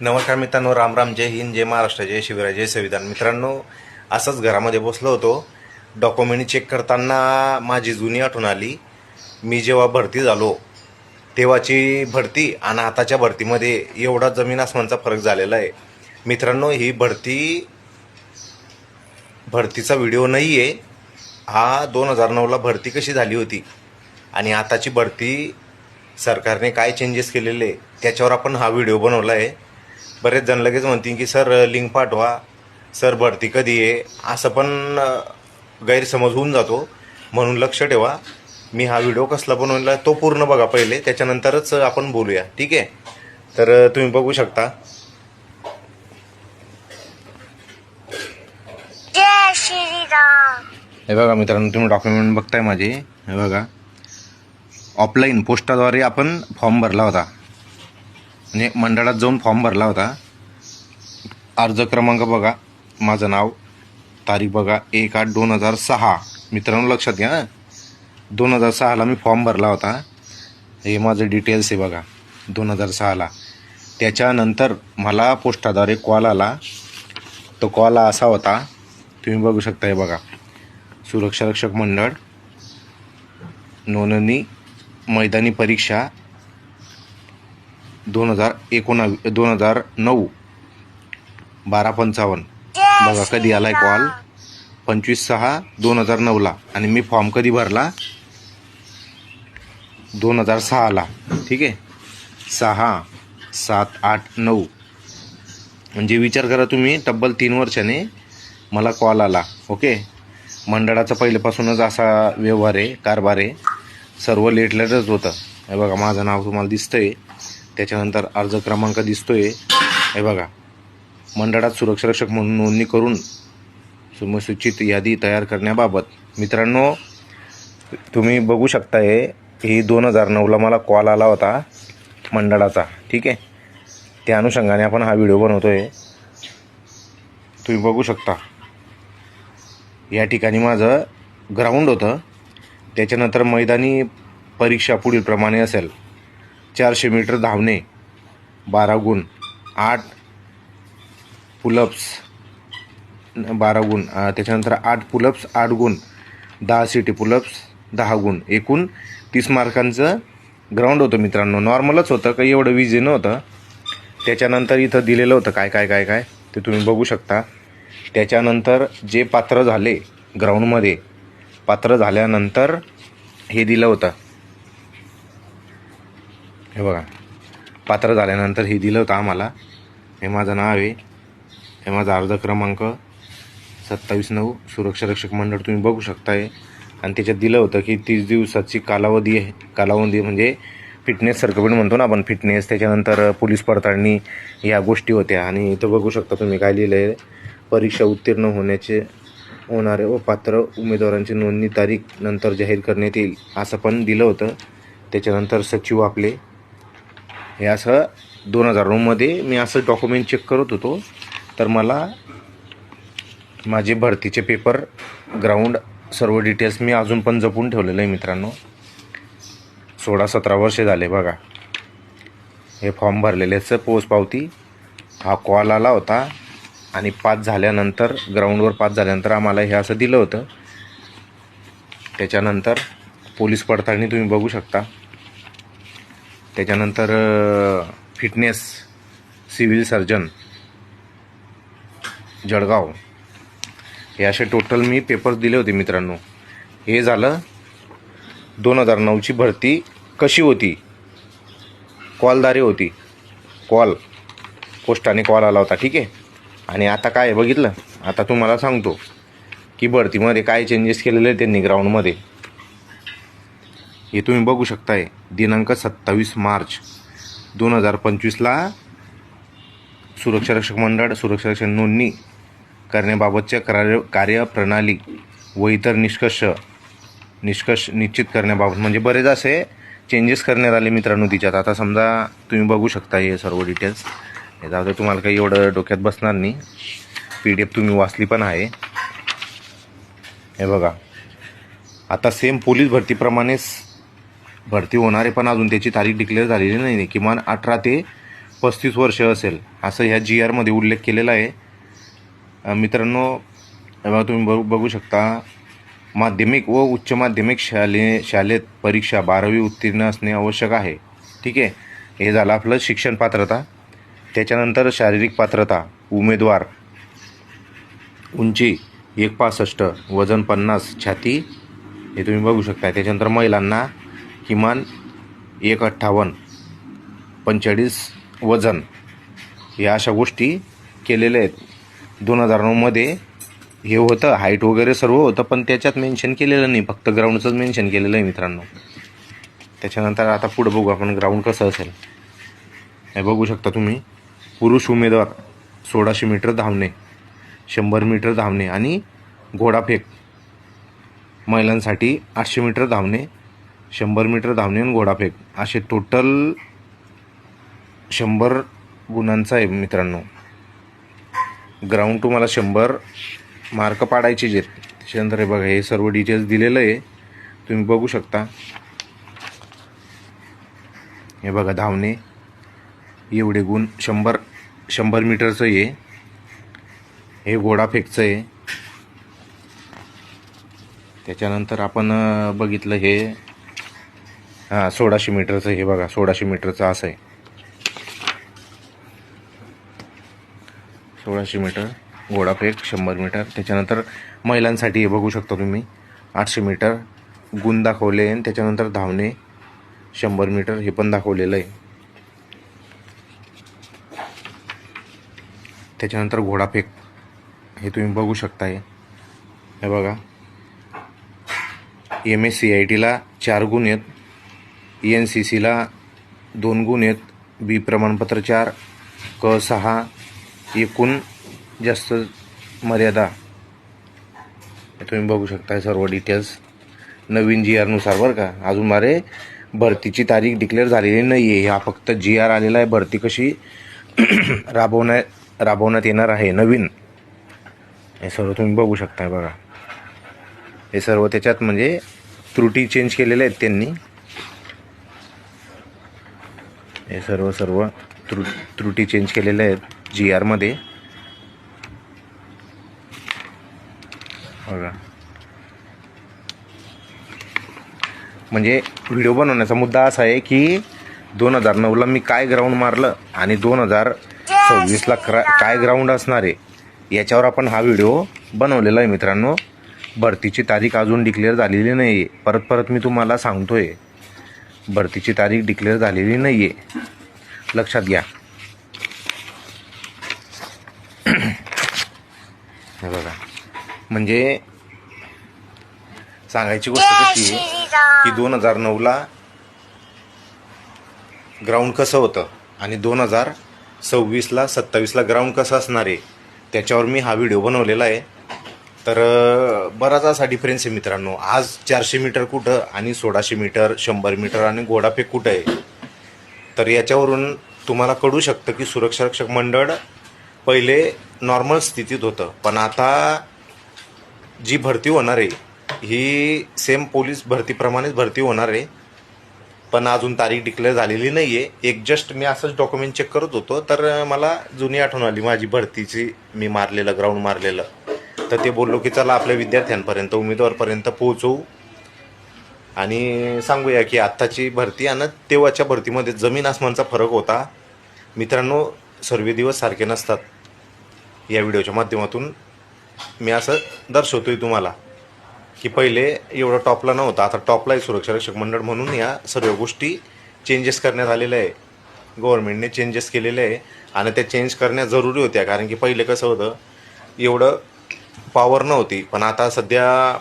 नमस्कार मित्रांनो, राम राम, जय हिंद, जय महाराष्ट्र, जय शिवराय, जय संविधान. मित्रांनो, असंच घरामध्ये बसलो होतो. डॉक्युमेंट चेक करताना माझी जुनी आठवण आली. मी जेव्हा भरती झालो तेव्हाची भरती आणि आताच्या भरतीमध्ये एवढा जमीन आसमानचा फरक झालेला आहे. मित्रांनो, ही भरतीचा व्हिडिओ नाही आहे हा. 2009ला भरती कशी झाली होती आणि आताची भरती सरकारने काय चेंजेस केलेले त्याच्यावर आपण हा व्हिडिओ बनवला आहे. बरेच जण लगेच म्हणतील की सर लिंक पाठवा, सर भरती कधी आहे, असं पण गैरसमज होऊन जातो. म्हणून लक्ष ठेवा, मी हा व्हिडिओ कसला बनवला तो पूर्ण बघा पहिले, त्याच्यानंतरच आपण बोलूया, ठीक आहे. तर तुम्ही बघू शकता, जय श्रीराम. हे बघा मित्रांनो, तुम्ही डॉक्युमेंट बघताय माझे. हे बघा, ऑफलाईन पोस्टाद्वारे आपण फॉर्म भरला होता, म्हणजे मंडळात जाऊन फॉर्म भरला होता. अर्ज क्रमांक बघा, माझं नाव, तारीख बघा 1/8/2006. मित्रांनो लक्षात घ्या, 2006ला मी फॉर्म भरला होता. हे माझं डिटेल्स आहे बघा, 2006ला. त्याच्यानंतर मला पोस्टाद्वारे कॉल आला. तो कॉल असा होता, तुम्ही बघू शकता. हे बघा, सुरक्षा रक्षक मंडळ नोंदणी मैदानी परीक्षा 2009 12:55. बघा कधी आलाय कॉल, 25/6/2009ला. आणि मी फॉर्म कधी भरला, 2006ला. ठीक आहे, 6, 7, 8, 9, म्हणजे विचार करा तुम्ही, तब्बल 3 वर्षाने मला कॉल आला. ओके, मंडळाचा पहिल्यापासूनच असा व्यवहार आहे, कारभार आहे. सर्व लेटलेटच होतं. हे बघा, माझं नाव तुम्हाला दिसतंय, त्याच्यानंतर अर्ज क्रमांक दिसतोय. हे बघा, मंडळात सुरक्षा रक्षक म्हणून नोंदणी करून सूचित यादी तयार करण्याबाबत. मित्रांनो, तुम्ही बघू शकताय, ही 2009ला मला कॉल आला होता मंडळाचा. ठीक आहे, त्या अनुषंगाने आपण हा व्हिडिओ बनवतोय. तुम्ही बघू शकता, या ठिकाणी माझं ग्राउंड होतं. त्याच्यानंतर मैदानी परीक्षा पुढील प्रमाणे असेल: 400 मीटर धावणे 12 गुण, 8 पुलअप्स 12 गुण, त्याच्यानंतर 8 पुलअप्स 8 गुण, 10 सिटी पुलअप्स 10 गुण, एकूण 30 मार्कांचं ग्राउंड होतं. मित्रांनो, नॉर्मलच होतं, काही एवढं विजी नव्हतं. त्याच्यानंतर इथं दिलेलं होतं काय काय काय काय ते तुम्ही बघू शकता. त्याच्यानंतर जे पात्र झाले ग्राउंडमध्ये, पात्र झाल्यानंतर हे दिलं होतं. हे बघा, पात्र झाल्यानंतर हे दिलं होतं आम्हाला. हे माझं नाव आहे, हे माझा अर्ज क्रमांक 27/9 सुरक्षा रक्षक मंडळ, तुम्ही बघू शकताय. आणि त्याच्यात दिलं होतं की 30 दिवसाची कालावधी म्हणजे फिटनेस सर्टिफिकेट म्हणतो ना आपण, फिटनेस. त्याच्यानंतर पोलीस पडताळणी, या गोष्टी होत्या. आणि इथं बघू शकता तुम्ही काय लिहिलं आहे: परीक्षा उत्तीर्ण होणारे व पात्र उमेदवारांची नोंदणी तारीख नंतर जाहीर करण्यात येईल, असं पण दिलं होतं. त्याच्यानंतर सचिव आपले, हे असं 2009मध्ये मी असं डॉक्युमेंट चेक करत होतो. तर मला माझे भरतीचे पेपर, ग्राउंड, सर्व डिटेल्स मी अजून पण जपून ठेवलेलं आहे. मित्रांनो, 16-17 वर्षे झाले बघा हे फॉर्म भरलेल्याचं पोचपावती. हा कॉल आला होता आणि पास झाल्यानंतर, ग्राउंडवर पास झाल्यानंतर आम्हाला हे असं दिलं होतं. त्याच्यानंतर पोलीस पडताळणी तुम्ही बघू शकता. त्याच्यानंतर फिटनेस, सिव्हिल सर्जन जळगाव, हे असे टोटल मी पेपर्स दिले होते. मित्रांनो, हे झालं 2009ची भरती कशी होती. कॉलदारी होती, कॉल, पोस्टाने कॉल आला होता. ठीक आहे. आणि आता काय बघितलं, आता तुम्हाला सांगतो की भरतीमध्ये काय चेंजेस केलेले आहेत त्यांनी ग्राउंडमध्ये. हे तुम्ही बघू शकताय, दिनांक 27 मार्च 2025ला सुरक्षा रक्षक मंडळ सुरक्षा रक्षक नोंदणी करण्याबाबतच्या कार्यप्रणाली व इतर निष्कर्ष निश्चित करण्याबाबत, म्हणजे बरेच असे चेंजेस करण्यात आले मित्रांनो तिच्यात. आता समजा तुम्ही बघू शकता हे सर्व डिटेल्स. हे जाऊ दे, तुम्हाला काही एवढं डोक्यात बसणार नाही, PDF तुम्ही वाचली पण आहे. हे बघा, आता सेम पोलीस भरतीप्रमाणेच भरती होणार आहे, पण अजून त्याची तारीख डिक्लेअर झालेली नाही. किमान 18 ते 35 वर्ष असेल असं ह्या जी आरमध्ये उल्लेख केलेला आहे. मित्रांनो, बघा तुम्ही बघू शकता, माध्यमिक व उच्च माध्यमिक शाळेत परीक्षा 12वी उत्तीर्ण असणे आवश्यक आहे. ठीक आहे, हे झालं आपलं शिक्षण पात्रता. त्याच्यानंतर शारीरिक पात्रता, उमेदवार उंची 1.65, वजन 50, छाती हे तुम्ही बघू शकता. त्याच्यानंतर महिलांना किमान 1.58, 45 वजन, या अशा गोष्टी केलेल्या आहेत. 2009मध्ये हे होतं, हाईट वगैरे सर्व होतं, पण त्याच्यात मेन्शन केलेलं नाही, फक्त ग्राउंडचंच मेन्शन केलेलं आहे मित्रांनो. त्याच्यानंतर आता पुढं बघू आपण ग्राउंड कसं असेल. हे बघू शकता तुम्ही, पुरुष उमेदवार 1600 मीटर धावणे, 100 मीटर धावणे आणि घोडाफेक. महिलांसाठी 800 मीटर धावणे, 100 मीटर धावणे आणि घोडाफेक, असे टोटल 100 गुणांचा आहे मित्रांनो. ग्राउंड तुम्हाला 100 मार्क पाडायचे आहेत. त्याच्यानंतर हे बघा, हे सर्व डिटेल्स दिलेलं आहे, तुम्ही बघू शकता. हे बघा, धावणे एवढे गुण, 100 मीटरचं आहे, हे घोडाफेकचं आहे. त्याच्यानंतर आपण बघितलं हे 1600 मीटरचं, हे बघा 1600 मीटरचं असं आहे. 1600 मीटर घोडाफेक, 100 मीटर. त्याच्यानंतर महिलांसाठी हे बघू शकता तुम्ही, 800 मीटर गुण दाखवले आणि त्याच्यानंतर धावणे 100 मीटर हे पण दाखवलेलं आहे. त्याच्यानंतर घोडाफेक हे तुम्ही बघू शकताय. हे बघा, MSCITला 4 गुण आहेत, NCCला 2 गुण आहेत, B प्रमाणपत्र 4, क 6, एकूण जास्त मर्यादा हे तुम्ही बघू शकता. सर्व डिटेल्स नवीन GR नुसार बरं का. अजून मारे भरतीची तारीख डिक्लेअर झालेली नाही आहे, हा फक्त GR आलेला आहे. भरती कशी राबवण्यात येणार आहे नवीन, हे सर्व तुम्ही बघू शकता. बघा, हे सर्व त्याच्यात म्हणजे त्रुटी चेंज केलेल्या आहेत त्यांनी. हे सर्व त्रुटी चेंज केलेल्या आहेत GR मध्ये. बघा, म्हणजे व्हिडिओ बनवण्याचा मुद्दा असा आहे की 2009ला मी काय ग्राउंड मारलं आणि 2026ला काय ग्राउंड असणार आहे, याच्यावर आपण हा व्हिडिओ बनवलेला आहे मित्रांनो. भरतीची तारीख अजून डिक्लेअर झालेली नाही आहे. परत मी तुम्हाला सांगतोय, भरतीची तारीख डिक्लेअर झालेली नाही आहे, लक्षात घ्या. हे बघा, म्हणजे सांगायची गोष्ट कशी आहे की 2009ला ग्राउंड कसं होतं आणि 2026ला 27ला ग्राउंड कसं असणार आहे, त्याच्यावर मी हा व्हिडिओ बनवलेला आहे. तर बराच असा डिफरन्स आहे मित्रांनो. आज 400 मीटर कुठं आणि 1600 मीटर, 100 मीटर आणि घोडाफेक कुठं आहे, तर याच्यावरून तुम्हाला कळू शकतं की सुरक्षा रक्षक मंडळ पहिले नॉर्मल स्थितीत होतं, पण आता जी भरती होणार आहे ही सेम पोलीस भरतीप्रमाणेच भरती होणार आहे, पण अजून तारीख डिक्लेअर झालेली नाही आहे. एक जस्ट मी असंच डॉक्युमेंट चेक करत होतो, तर मला जुनी आठवण आली माझी भरतीची, मी मारलेलं ग्राउंड मारलेलं. तर ते बोललो की चला आपल्या विद्यार्थ्यांपर्यंत, उमेदवारपर्यंत पोहोचवू आणि सांगूया की आत्ताची भरती आणि तेव्हाच्या भरतीमध्ये जमीन आसमानचा फरक होता मित्रांनो. सर्व दिवस सारखे नसतात. या व्हिडिओच्या माध्यमातून मी असं दर्शवतोय तुम्हाला की पहिले एवढं टॉपला नव्हतं, आता टॉपला आहे सुरक्षा रक्षक मंडळ. म्हणून या सर्व गोष्टी चेंजेस करण्यात आलेल्या आहे, गव्हर्नमेंटने चेंजेस केलेले आहे आणि त्या चेंज करण्या जरुरी होत्या. कारण की पहिले कसं होतं, एवढं पॉवर नव्हती, पण आता सध्या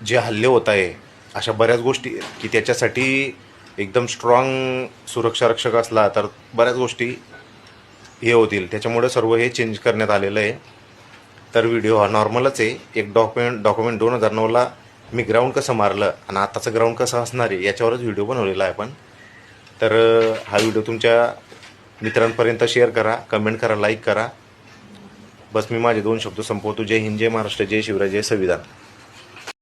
जे हल्ले होत आहे अशा बऱ्याच गोष्टी की त्याच्यासाठी एकदम स्ट्रॉंग सुरक्षा रक्षक असला तर बऱ्याच गोष्टी हे होतील. त्याच्यामुळे सर्व हे चेंज करण्यात आलेलं आहे. तर व्हिडिओ हा नॉर्मलच आहे. एक डॉक्युमेंट 2009ला मी ग्राउंड कसं मारलं आणि आताचं ग्राउंड कसं असणार आहे याच्यावरच व्हिडिओ बनवलेला आहे आपण. तर हा व्हिडिओ तुमच्या मित्रांपर्यंत शेअर करा, कमेंट करा, लाईक करा. बस मी माझे 2 शब्द संपवतो. जय हिंद, जय महाराष्ट्र, जय शिवराय, जय संविधान.